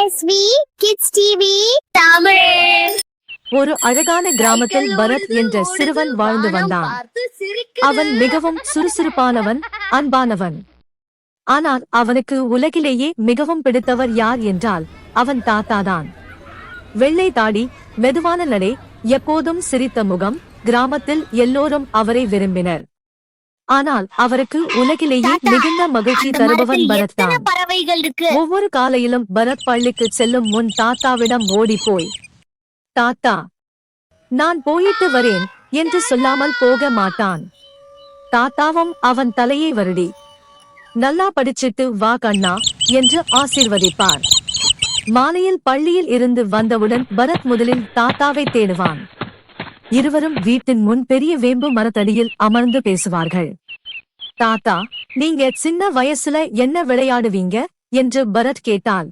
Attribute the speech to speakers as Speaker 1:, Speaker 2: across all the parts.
Speaker 1: SV kids TV Tamil.
Speaker 2: ஒரு அழகான கிராமத்தில் பரத் என்ற சிறுவன் வாழ்ந்து வந்தான். அவன் மிகவும் சுறுசுறுப்பானவன், அன்பானவன். ஆனால் அவனுக்கு உலகிலேயே மிகவும் பிடித்தவர் யார் என்றால் அவன் தாத்தாதான். வெள்ளை தாடி, மெதுவான நடை, எப்போதும் சிரித்த முகம், கிராமத்தில் எல்லோரும் அவரை விரும்பினர். ஆனால் அவருக்கு உலகிலேயே மிகுந்த மகிழ்ச்சி தருபவன் பரத் தான். ஒவ்வொரு காலையிலும் பரத் பள்ளிக்கு செல்லும் முன் தாத்தாவிடம் ஓடி போய், தாத்தா, நான் போயிட்டு வரேன் என்று சொல்லாமல் போக மாட்டான். தாத்தாவும் அவன் தலையை வருடி, நல்லா படிச்சிட்டு வா கண்ணா என்று ஆசீர்வதிப்பார். மாலையில் பள்ளியில் இருந்து வந்தவுடன் பரத் முதலில் தாத்தாவை தேடுவான். இருவரும் வீட்டின் முன் பெரிய வேம்பு மரத்தடியில் அமர்ந்து பேசுவார்கள். தாத்தா, நீங்க சின்ன வயசுல என்ன விளையாடுவீங்க என்று பரத் கேட்டால்,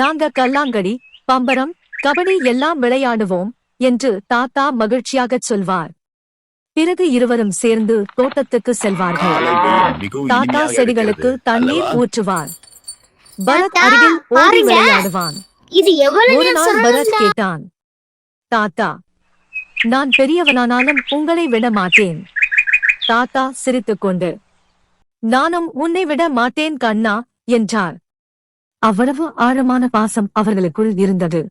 Speaker 2: நாங்க கல்லாங்கடி, பம்பரம், கபடி எல்லாம் விளையாடுவோம் என்று தாத்தா மகிழ்ச்சியாகச் சொல்வார். பிறகு இருவரும் சேர்ந்து தோட்டத்துக்கு செல்வார்கள். தாத்தா செடிகளுக்கு தண்ணீர் ஊற்றுவார். பரத் அருகில் ஓடி விளையாடுவான். ஒரு நாள் பரத் கேட்டான், தாத்தா, நான் பெரியவனானாலும் உங்களை விட மாட்டேன். தாத்தா சிரித்துக்கொண்டு, நானும் உன்னை விட மாட்டேன் கண்ணா என்றார். அவ்வளவு ஆழமான பாசம் அவர்களுக்குள் இருந்தது.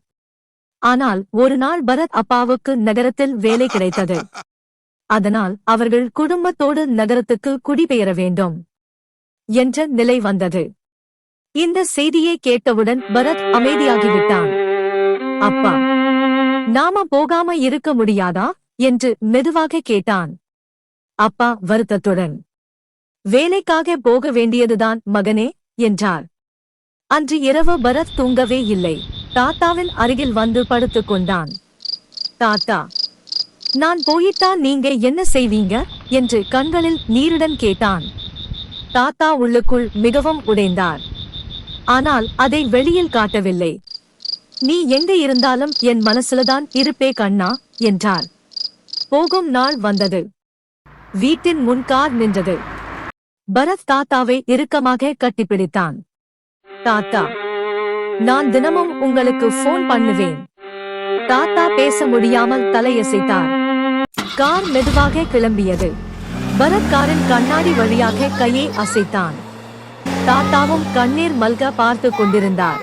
Speaker 2: ஆனால் ஒரு நாள் பரத் அப்பாவுக்கு நகரத்தில் வேலை கிடைத்தது. அதனால் அவர்கள் குடும்பத்தோடு நகரத்துக்கு குடிபெயர வேண்டும் என்ற நிலை வந்தது. இந்த செய்தியை கேட்டவுடன் பரத் அமைதியாகிவிட்டான். அப்பா, நாம போகாம இருக்க முடியாதா என்று மெதுவாக கேட்டான். அப்பா வருத்தத்துடன், வேலைக்காக போக வேண்டியதுதான் மகனே என்றார். அன்று இரவு பரத் தூங்கவே இல்லை. தாத்தாவின் அருகில் வந்து படுத்துக் கொண்டான். தாத்தா, நான் போயிட்டா நீங்க என்ன செய்வீங்க என்று கண்களில் நீருடன் கேட்டான். தாத்தா உள்ளுக்குள் மிகவும் உடைந்தார். ஆனால் அதை வெளியில் காட்டவில்லை. நீ எங்க இருந்தாலும் என் மனசுலதான் இருப்பே கண்ணா என்றார். போகும் நாள் வந்தது. வீட்டின் முன் கார் நின்றது. பரத் தாத்தாவை இறுக்கமாக கட்டிப்பிடித்தான். தாத்தா, நான் தினமும் உங்களுக்கு போன் பண்ணுவேன். தாத்தா பேச முடியாமல் தலையசைத்தார். கார் மெதுவாக கிளம்பியது. பரத் காரின் கண்ணாடி வழியாக கையை அசைத்தான். தாத்தாவும் கண்ணீர் மல்க பார்த்து கொண்டிருந்தார்.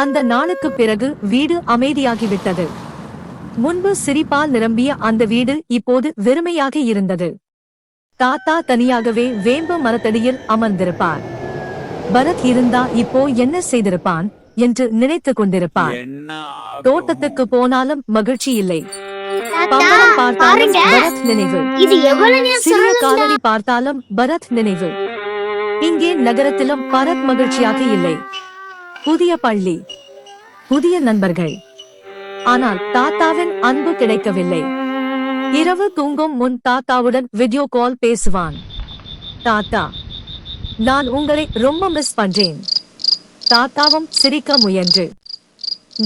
Speaker 2: அந்த நாளுக்கு பிறகு வீடு அமைதியாகிவிட்டது. முன்பு சிரிப்பால் நிரம்பிய அந்த வீடு இப்போது வெறுமையாக இருந்தது. தாத்தா தனியாகவே வேம்பு மரத்தடியில் அமர்ந்திருப்பார். பரத் இருந்தா இப்போ என்ன செய்திருப்பான் என்று நினைத்துக் கொண்டிருப்பார். தோட்டத்துக்கு போனாலும் மகிழ்ச்சி இல்லை. பம்பரம் பார்த்தாலும் பரத் நினைவு. சிறிய காலனி பார்த்தாலும் பரத் நினைவு. இங்கே நகரத்திலும் பரத் மகிழ்ச்சியாக இல்லை. புதிய பள்ளி, புதிய நண்பர்கள். ஆனால் தாத்தாவின் அன்பு கிடைக்கவில்லை. இரவு தூங்கும் முன் தாத்தாவுடன் வீடியோ கால் பேசுவான். தாத்தா, நான் உங்களை ரொம்ப மிஸ் பண்றேன். தாத்தாவும் சிரிக்க முயன்று,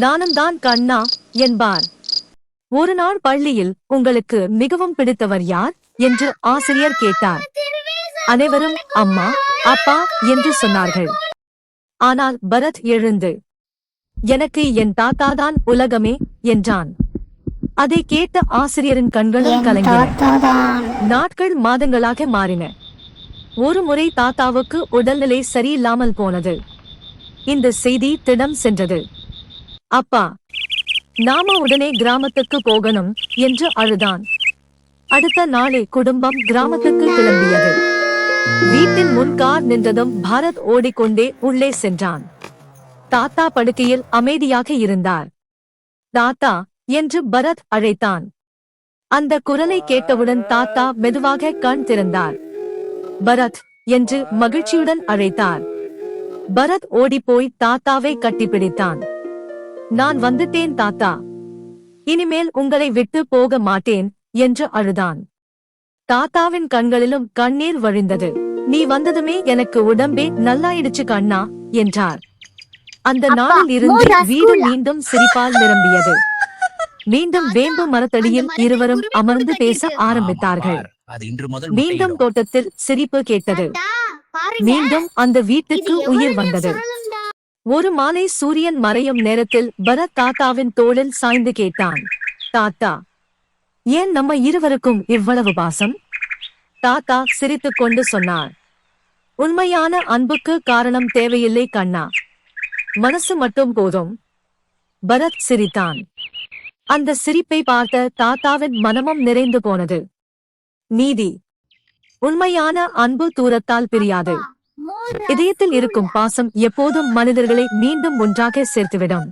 Speaker 2: நானும் தான் கண்ணா என்பார். ஒரு நாள் பள்ளியில் உங்களுக்கு மிகவும் பிடித்தவர் யார் என்று ஆசிரியர் கேட்டார். அனைவரும் அம்மா, அப்பா என்று சொன்னார்கள். ஆனால் பரத் எழுந்து, எனக்கு என் தாத்தாதான் உலகமே என்றான். அதை கேட்ட ஆசிரியரின் கண்களும் கலங்கின. நாட்கள் மாதங்களாக மாறின. ஒரு முறை தாத்தாவுக்கு உடல்நிலை சரியில்லாமல் போனது. இந்த செய்தி திடம் சென்றது. அப்பா, நாம உடனே கிராமத்துக்கு போகணும் என்று அழுதான். அடுத்த நாளே குடும்பம் கிராமத்துக்கு கிளம்பியது. வீட்டின் முன் கார் நின்றதும் பாரத் ஓடிக்கொண்டே உள்ளே சென்றான். தாத்தா படுக்கையில் அமைதியாக இருந்தார். தாத்தா என்று பரத் அழைத்தான். அந்த குரலை கேட்டவுடன் தாத்தா மெதுவாக கண் திறந்தார். பரத் என்று மகிழ்ச்சியுடன் அழைத்தார். பரத் ஓடிப்போய் தாத்தாவை கட்டிப்பிடித்தான். நான் வந்துட்டேன் தாத்தா, இனிமேல் உங்களை விட்டு போக மாட்டேன் என்று அழுதான். தாத்தாவின் கண்களிலும் கண்ணீர் வழிந்தது. நீ வந்ததுமே எனக்கு உடம்பே நல்லாயிடுச்சு கண்ணா என்றார். அந்த நாளில் இருந்து வீடு மீண்டும் சிரிப்பால் நிரம்பியது. மீண்டும் வேம்பு மரத்தடியில் இருவரும் அமர்ந்து பேச ஆரம்பித்தார்கள். மீண்டும் தோட்டத்தில் சிரிப்பு கேட்டது. மீண்டும் அந்த வீட்டுக்கு உயிர் வந்தது. ஒரு மாலை சூரியன் மறையும் நேரத்தில் பரத் தாத்தாவின் தோளில் சாய்ந்து கேட்டான், தாத்தா, ஏன் நம்ம இருவருக்கும் இவ்வளவு பாசம்? தாத்தா சிரித்துக் கொண்டு சொன்னார், உண்மையான அன்புக்கு காரணம் தேவையில்லை கண்ணா, மனசு மட்டும் போதும். பரத் சிரித்தான். அந்த சிரிப்பை பார்த்த தாத்தாவின் மனமும் நிறைந்து போனது. நீதி. உண்மையான அன்பு தூரத்தால் பிரியாது. இதயத்தில் இருக்கும் பாசம் எப்போதும் மனிதர்களை மீண்டும் ஒன்றாக சேர்த்துவிடும்.